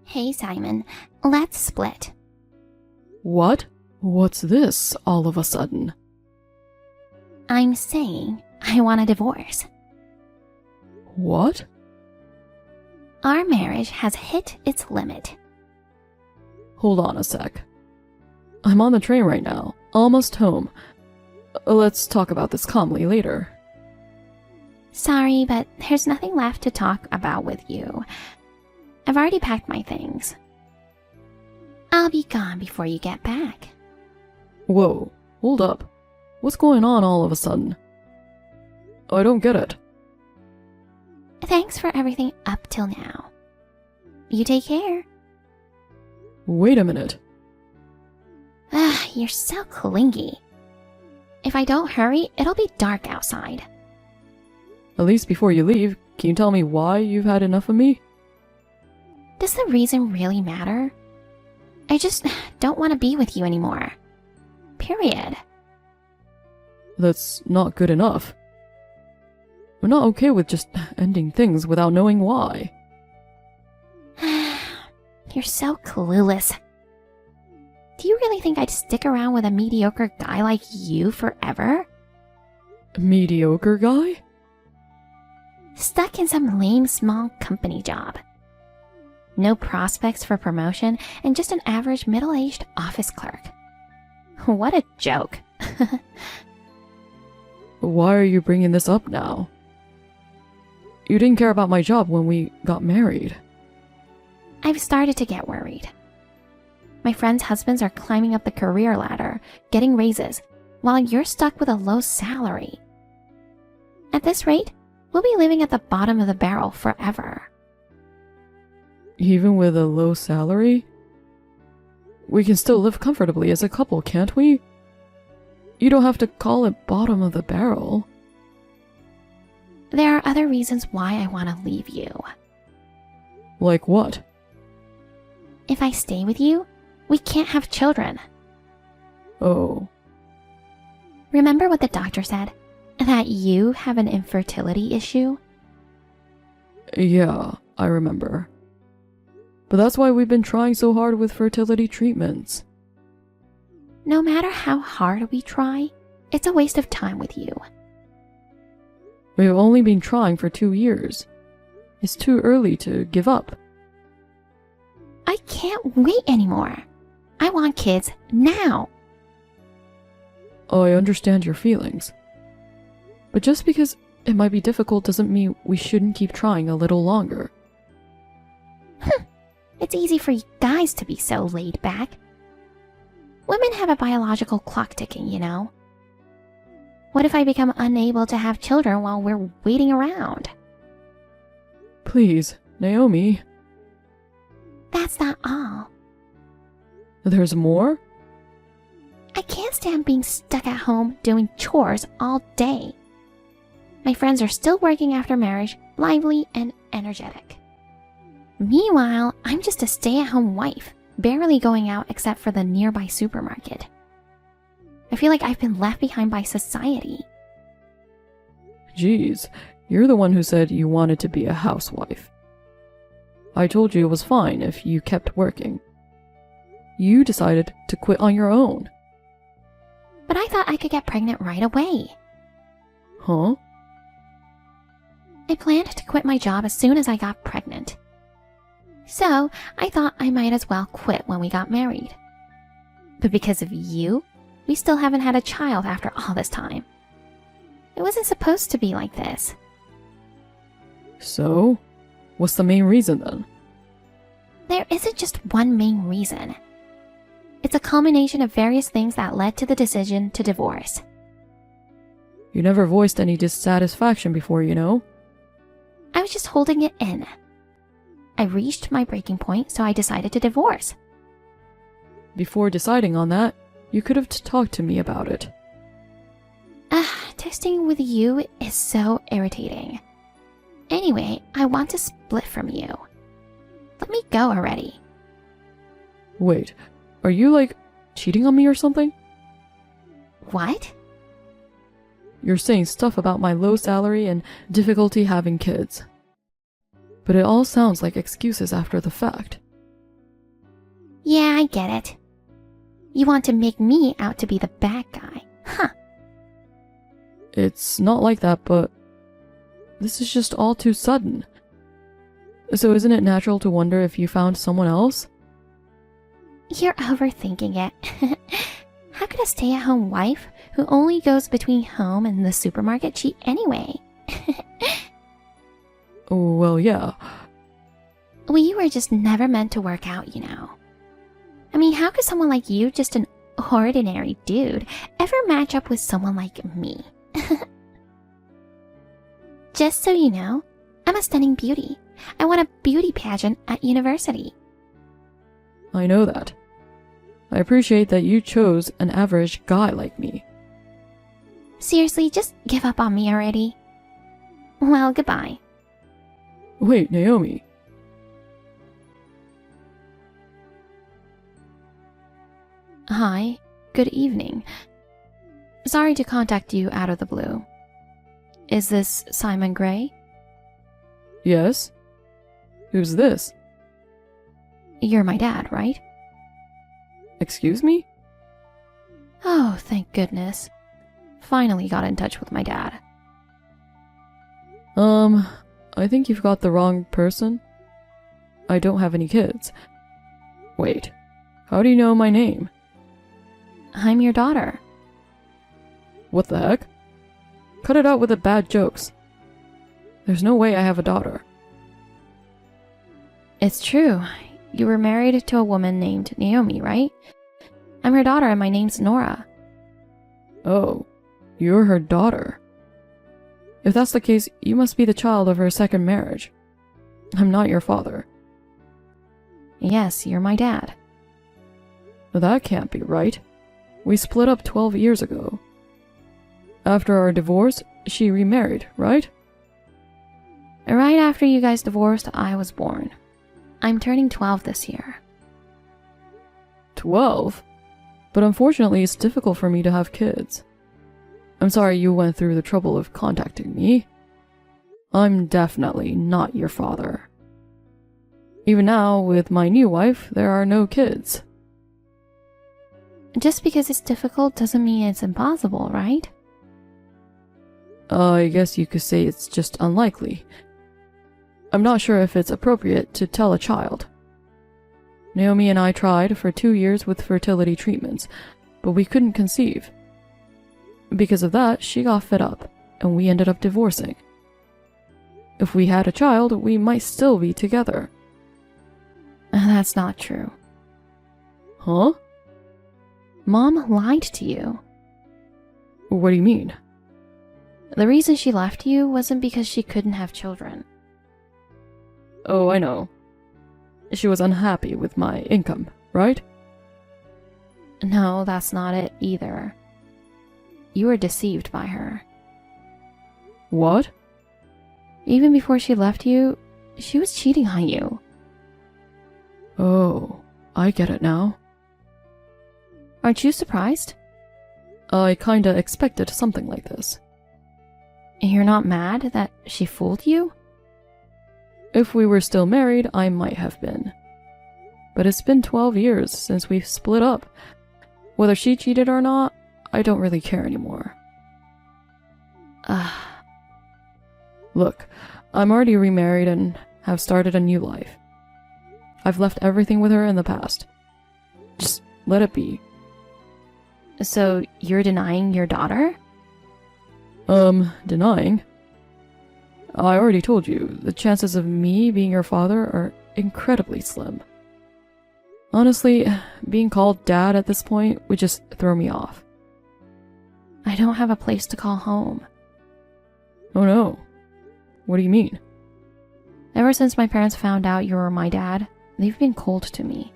Hey Simon, let's split. What? What's this all of a sudden? I'm saying I want a divorce. What? Our marriage has hit its limit. Hold on a sec. I'm on the train right now, almost home. Let's talk about this calmly later. Sorry, but there's nothing left to talk about with you. I've already packed my things. I'll be gone before you get back. Whoa, hold up. What's going on all of a sudden? I don't get it. Thanks for everything up till now. You take care. Wait a minute. You're so clingy. If I don't hurry, it'll be dark outside. At least before you leave, can you tell me why you've had enough of me? Does the reason really matter? I just don't want to be with you anymore. Period. That's not good enough. We're not okay with just ending things without knowing why. You're so clueless. Do you really think I'd stick around with a mediocre guy like you forever? Mediocre guy? Stuck in some lame small company job. No prospects for promotion and just an average middle-aged office clerk. What a joke. Why are you bringing this up now? You didn't care about my job when we got married. I've started to get worried. My friends' husbands are climbing up the career ladder, getting raises, while you're stuck with a low salary. At this rate, we'll be living at the bottom of the barrel forever. Even with a low salary? We can still live comfortably as a couple, can't we? You don't have to call it bottom of the barrel. There are other reasons why I want to leave you. Like what? If I stay with you, we can't have children. Oh. Remember what the doctor said? That you have an infertility issue? Yeah, I remember. But that's why we've been trying so hard with fertility treatments. No matter how hard we try, it's a waste of time with you. We've only been trying for 2 years. It's too early to give up. I can't wait anymore. I want kids now. I understand your feelings. But just because it might be difficult doesn't mean we shouldn't keep trying a little longer. It's easy for you guys to be so laid back. Women have a biological clock ticking, you know. What if I become unable to have children while we're waiting around? Please, Naomi. That's not all. There's more? I can't stand being stuck at home doing chores all day. My friends are still working after marriage, lively and energetic. Meanwhile, I'm just a stay-at-home wife, barely going out except for the nearby supermarket. I feel like I've been left behind by society. Geez, you're the one who said you wanted to be a housewife. I told you it was fine if you kept working. You decided to quit on your own. But I thought I could get pregnant right away. Huh? I planned to quit my job as soon as I got pregnant. So, I thought I might as well quit when we got married. But because of you, we still haven't had a child after all this time. It wasn't supposed to be like this. So, what's the main reason then? There isn't just one main reason. It's a culmination of various things that led to the decision to divorce. You never voiced any dissatisfaction before, you know? I was just holding it in. I reached my breaking point, so I decided to divorce. Before deciding on that, you could have talked to me about it. Texting with you is so irritating. Anyway, I want to split from you. Let me go already. Wait, are you like cheating on me or something? What? You're saying stuff about my low salary and difficulty having kids. But it all sounds like excuses after the fact. Yeah, I get it. You want to make me out to be the bad guy. Huh. It's not like that, but this is just all too sudden. So isn't it natural to wonder if you found someone else? You're overthinking it. How could a stay-at-home wife who only goes between home and the supermarket cheat anyway? Oh, well, yeah. Well, you were just never meant to work out, you know. I mean, how could someone like you, just an ordinary dude, ever match up with someone like me? Just so you know, I'm a stunning beauty. I won a beauty pageant at university. I know that. I appreciate that you chose an average guy like me. Seriously, just give up on me already. Well, goodbye. Wait, Naomi. Hi, good evening. Sorry to contact you out of the blue. Is this Simon Gray? Yes? Who's this? You're my dad, right? Excuse me? Oh, thank goodness. Finally got in touch with my dad. I think you've got the wrong person. I don't have any kids. Wait, how do you know my name? I'm your daughter. What the heck? Cut it out with the bad jokes. There's no way I have a daughter. It's true. You were married to a woman named Naomi, right? I'm her daughter and my name's Nora. Oh, you're her daughter. If that's the case, you must be the child of her second marriage. I'm not your father. Yes, you're my dad. That can't be right. We split up 12 years ago. After our divorce, she remarried, right? Right after you guys divorced, I was born. I'm turning 12 this year. 12? But unfortunately, it's difficult for me to have kids. I'm sorry you went through the trouble of contacting me. I'm definitely not your father. Even now, with my new wife, there are no kids. Just because it's difficult doesn't mean it's impossible, right? I guess you could say it's just unlikely. I'm not sure if it's appropriate to tell a child. Naomi and I tried for 2 years with fertility treatments, but we couldn't conceive. Because of that, she got fed up, and we ended up divorcing. If we had a child, we might still be together. That's not true. Huh? Mom lied to you. What do you mean? The reason she left you wasn't because she couldn't have children. Oh, I know. She was unhappy with my income, right? No, that's not it either. You were deceived by her. What? Even before she left you, she was cheating on you. Oh, I get it now. Aren't you surprised? I kinda expected something like this. You're not mad that she fooled you? If we were still married, I might have been. But it's been 12 years since we've split up. Whether she cheated or not, I don't really care anymore. Look, I'm already remarried and have started a new life. I've left everything with her in the past. Just let it be. So you're denying your daughter? Denying? I already told you, the chances of me being your father are incredibly slim. Honestly, being called dad at this point would just throw me off. I don't have a place to call home. Oh no. What do you mean? Ever since my parents found out you were my dad, they've been cold to me.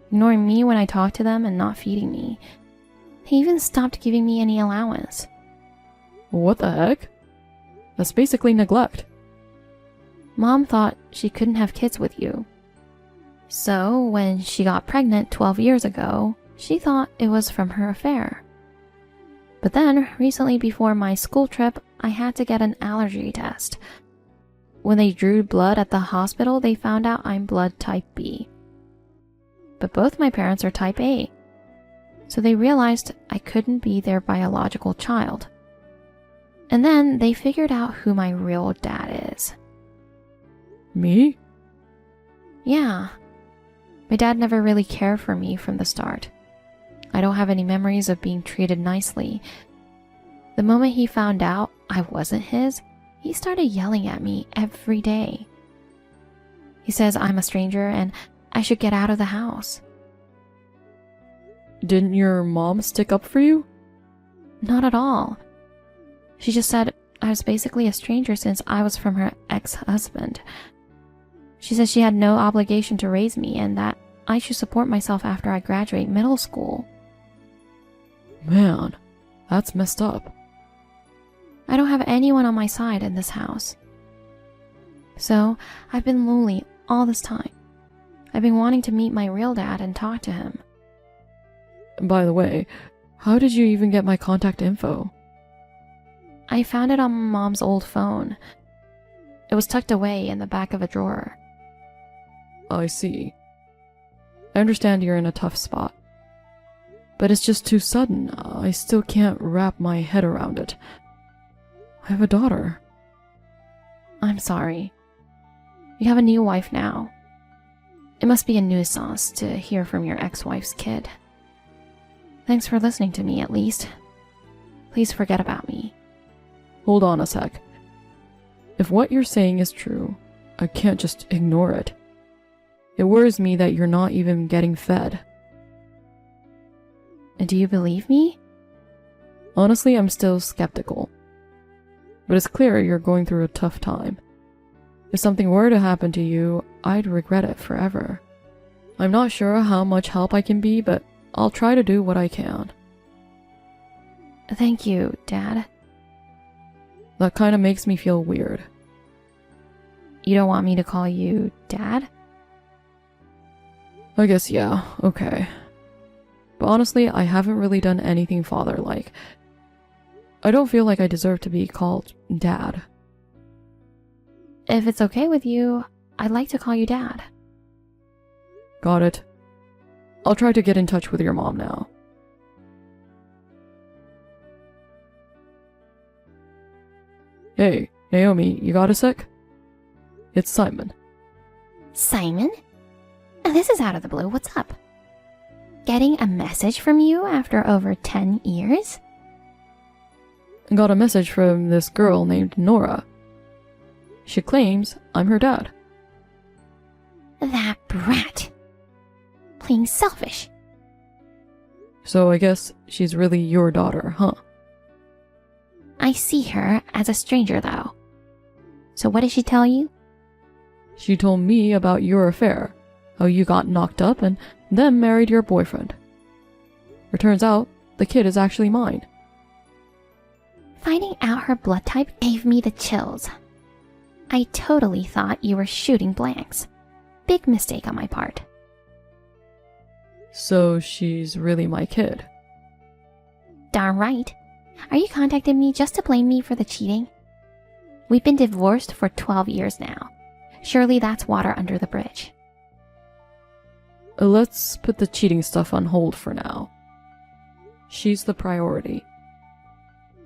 Ignoring me when I talk to them and not feeding me. They even stopped giving me any allowance. What the heck? That's basically neglect. Mom thought she couldn't have kids with you. So, when she got pregnant 12 years ago, she thought it was from her affair. But then, recently before my school trip, I had to get an allergy test. When they drew blood at the hospital, they found out I'm blood type B. but both my parents are type A. So they realized I couldn't be their biological child. And then they figured out who my real dad is. Me? Yeah. My dad never really cared for me from the start. I don't have any memories of being treated nicely. The moment he found out I wasn't his, he started yelling at me every day. He says I'm a stranger and I should get out of the house. Didn't your mom stick up for you? Not at all. She just said I was basically a stranger since I was from her ex-husband. She said she had no obligation to raise me and that I should support myself after I graduate middle school. Man, that's messed up. I don't have anyone on my side in this house. So, I've been lonely all this time. I've been wanting to meet my real dad and talk to him. By the way, how did you even get my contact info? I found it on Mom's old phone. It was tucked away in the back of a drawer. I see. I understand you're in a tough spot. But it's just too sudden. I still can't wrap my head around it. I have a daughter. I'm sorry. You have a new wife now. It must be a nuisance to hear from your ex-wife's kid. Thanks for listening to me, at least. Please forget about me. Hold on a sec. If what you're saying is true, I can't just ignore it. It worries me that you're not even getting fed. Do you believe me? Honestly, I'm still skeptical. But it's clear you're going through a tough time. If something were to happen to you, I'd regret it forever. I'm not sure how much help I can be, but I'll try to do what I can. Thank you, Dad. That kind of makes me feel weird. You don't want me to call you Dad? I guess yeah, okay. But honestly, I haven't really done anything father-like. I don't feel like I deserve to be called Dad. If it's okay with you, I'd like to call you Dad. Got it. I'll try to get in touch with your mom now. Hey, Naomi, you got a sec? It's Simon. Simon? This is out of the blue. What's up? Getting a message from you after over 10 years? I got a message from this girl named Nora. She claims I'm her dad. That brat. Plain selfish. So I guess she's really your daughter, huh? I see her as a stranger, though. So what did she tell you? She told me about your affair, how you got knocked up and then married your boyfriend. It turns out the kid is actually mine. Finding out her blood type gave me the chills. I totally thought you were shooting blanks. Big mistake on my part. So she's really my kid. Darn right. Are you contacting me just to blame me for the cheating? We've been divorced for 12 years now. Surely that's water under the bridge. Let's put the cheating stuff on hold for now. She's the priority.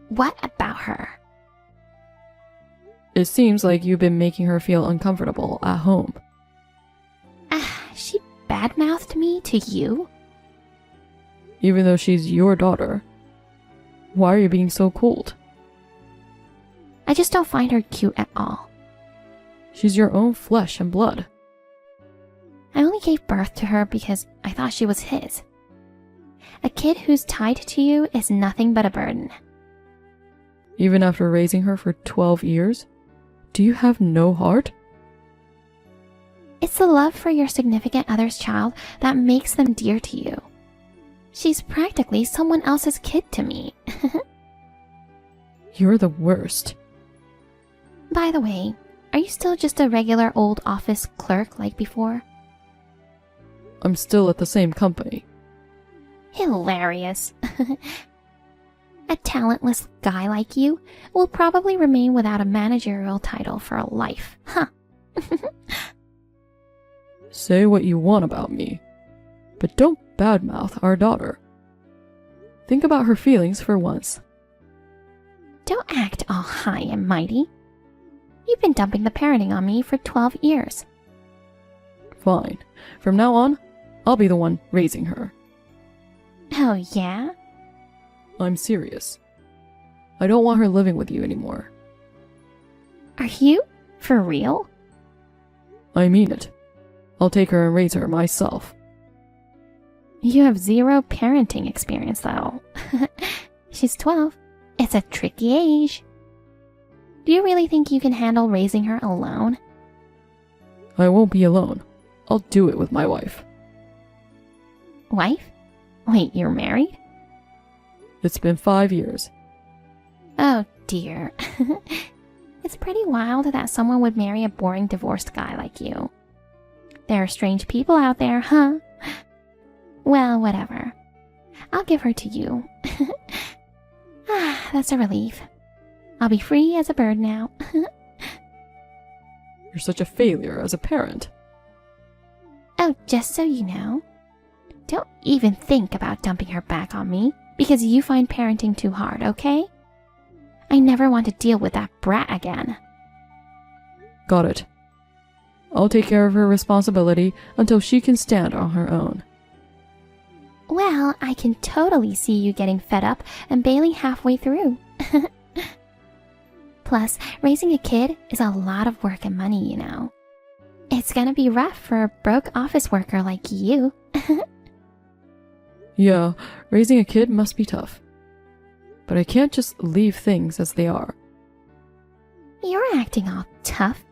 What about her? It seems like you've been making her feel uncomfortable at home. She badmouthed me to you? Even though she's your daughter. Why are you being so cold? I just don't find her cute at all. She's your own flesh and blood. I only gave birth to her because I thought she was his. A kid who's tied to you is nothing but a burden. Even after raising her for 12 years? Do you have no heart? It's the love for your significant other's child that makes them dear to you. She's practically someone else's kid to me. You're the worst. By the way, are you still just a regular old office clerk like before? I'm still at the same company. Hilarious. A talentless guy like you will probably remain without a managerial title for a life, huh? Say what you want about me. but don't badmouth our daughter. Think about her feelings for once. Don't act all high and mighty. You've been dumping the parenting on me for 12 years. Fine. From now on, I'll be the one raising her. Oh, yeah? I'm serious. I don't want her living with you anymore. Are you? For real? I mean it. I'll take her and raise her myself. You have zero parenting experience, though. She's 12. It's a tricky age. Do you really think you can handle raising her alone? I won't be alone. I'll do it with my wife. Wife? Wait, you're married? It's been 5 years. Oh dear. It's pretty wild that someone would marry a boring divorced guy like you. There are strange people out there, huh? Well, whatever. I'll give her to you. That's a relief. I'll be free as a bird now. You're such a failure as a parent. Oh, just so you know, don't even think about dumping her back on me because you find parenting too hard, okay? I never want to deal with that brat again. Got it. I'll take care of her responsibility until she can stand on her own. Well, I can totally see you getting fed up and bailing halfway through. Plus, raising a kid is a lot of work and money, you know. It's gonna be rough for a broke office worker like you. Yeah, raising a kid must be tough. But I can't just leave things as they are. You're acting all tough.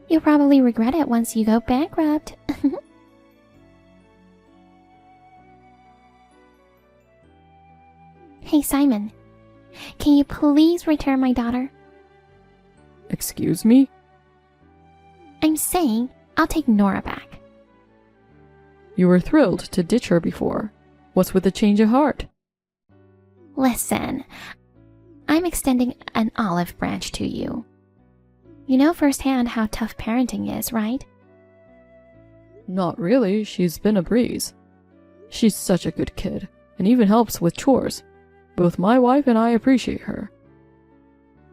You'll probably regret it once you go bankrupt. Hey, Simon. Can you please return my daughter? Excuse me? I'm saying I'll take Nora back. You were thrilled to ditch her before. What's with the change of heart? Listen, I'm extending an olive branch to you. You know firsthand how tough parenting is, right? Not really, she's been a breeze. She's such a good kid, and even helps with chores. Both my wife and I appreciate her.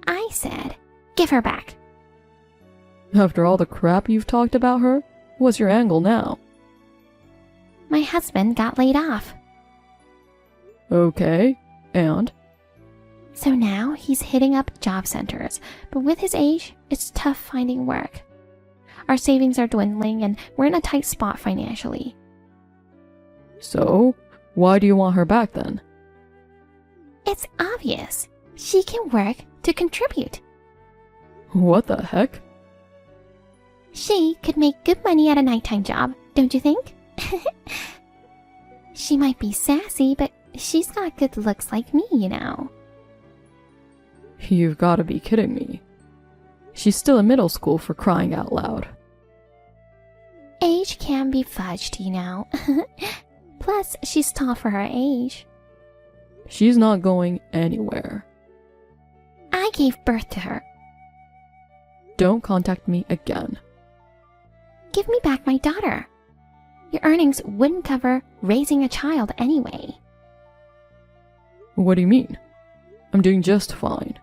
I said, give her back. After all the crap you've talked about her, what's your angle now? My husband got laid off. Okay, and? So now he's hitting up job centers, but with his age, it's tough finding work. Our savings are dwindling and we're in a tight spot financially. So, why do you want her back then? It's obvious. She can work to contribute. What the heck? She could make good money at a nighttime job, don't you think? She might be sassy, but she's got good looks like me, you know. You've got to be kidding me. She's still in middle school, for crying out loud. Age can be fudged, you know. Plus, she's tall for her age. She's not going anywhere. I gave birth to her. Don't contact me again. Give me back my daughter. Your earnings wouldn't cover raising a child anyway. What do you mean? I'm doing just fine.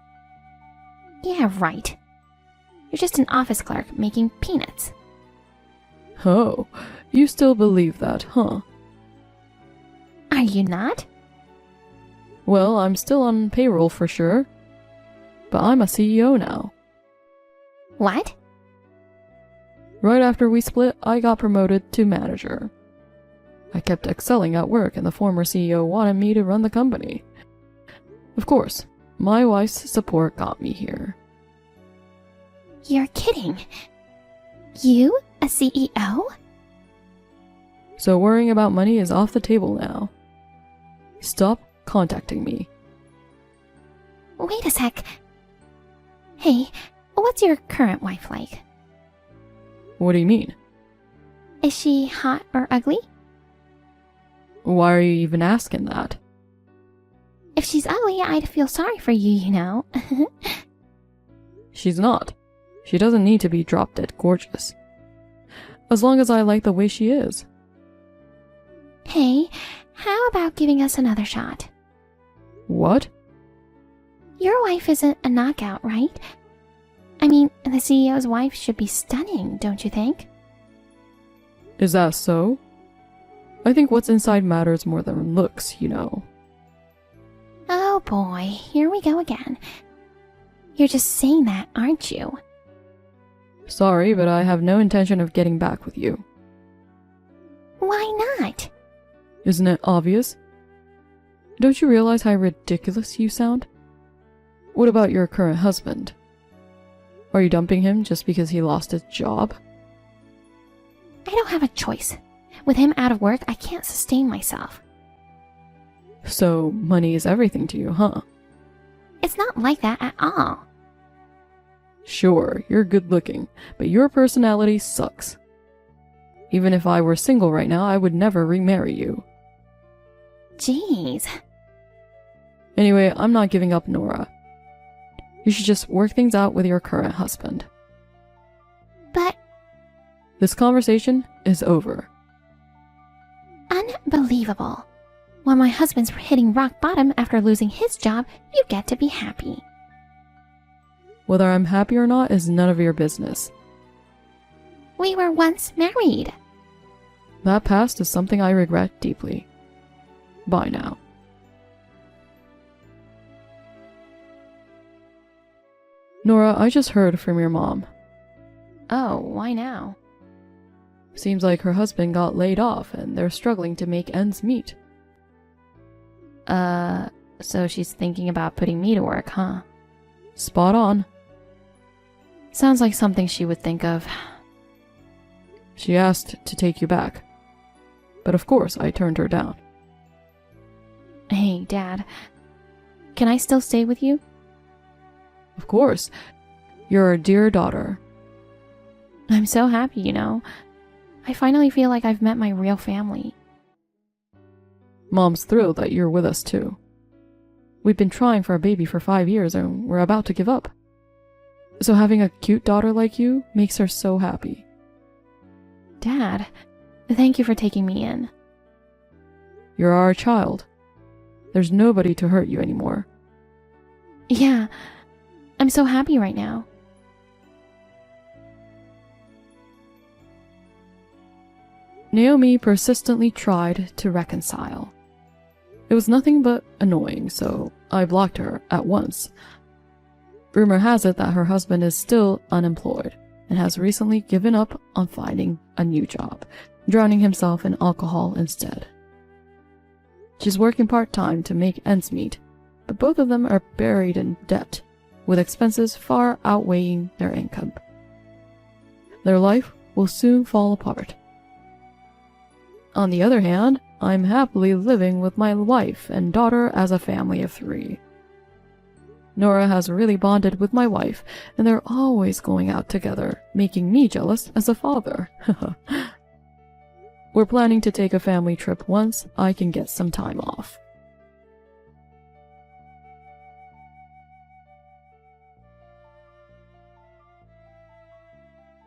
Yeah, right. You're just an office clerk making peanuts. Oh, you still believe that, huh? Are you not? Well, I'm still on payroll for sure. But I'm a CEO now. What? Right after we split, I got promoted to manager. I kept excelling at work and the former CEO wanted me to run the company. Of course, my wife's support got me here. You're kidding. You, a CEO? So worrying about money is off the table now. Stop contacting me. Wait a sec. Hey, what's your current wife like? What do you mean? Is she hot or ugly? Why are you even asking that? If she's ugly, I'd feel sorry for you, you know. She's not. She doesn't need to be drop dead gorgeous. As long as I like the way she is. Hey, how about giving us another shot? What? Your wife isn't a knockout, right? I mean, the CEO's wife should be stunning, don't you think? Is that so? I think what's inside matters more than looks, you know. Oh boy, here we go again. You're just saying that, aren't you? Sorry, but I have no intention of getting back with you. Why not? Isn't it obvious? Don't you realize how ridiculous you sound? What about your current husband? Are you dumping him just because he lost his job? I don't have a choice. With him out of work, I can't sustain myself. So, money is everything to you, huh? It's not like that at all. Sure, you're good looking, but your personality sucks. Even if I were single right now, I would never remarry you. Jeez. Anyway, I'm not giving up, Nora. You should just work things out with your current husband. But This conversation is over. unbelievable. When my husband's hitting rock bottom after losing his job, you get to be happy. Whether I'm happy or not is none of your business. We were once married. That past is something I regret deeply. Bye now. Nora, I just heard from your mom. Oh, why now? Seems like her husband got laid off and they're struggling to make ends meet. So she's thinking about putting me to work, huh? Spot on. Sounds like something she would think of. She asked to take you back. But of course, I turned her down. Hey, Dad. Can I still stay with you? Of course. You're a dear daughter. I'm so happy, you know. I finally feel like I've met my real family. Mom's thrilled that you're with us too. We've been trying for a baby for 5 years and we're about to give up. So having a cute daughter like you makes her so happy. Dad, thank you for taking me in. You're our child. There's nobody to hurt you anymore. Yeah, I'm so happy right now. Naomi persistently tried to reconcile. It was nothing but annoying, so I blocked her at once. Rumor has it that her husband is still unemployed and has recently given up on finding a new job, drowning himself in alcohol instead. She's working part-time to make ends meet, but both of them are buried in debt, with expenses far outweighing their income. Their life will soon fall apart. On the other hand, I'm happily living with my wife and daughter as a family of 3. Nora has really bonded with my wife, and they're always going out together, making me jealous as a father. We're planning to take a family trip once I can get some time off.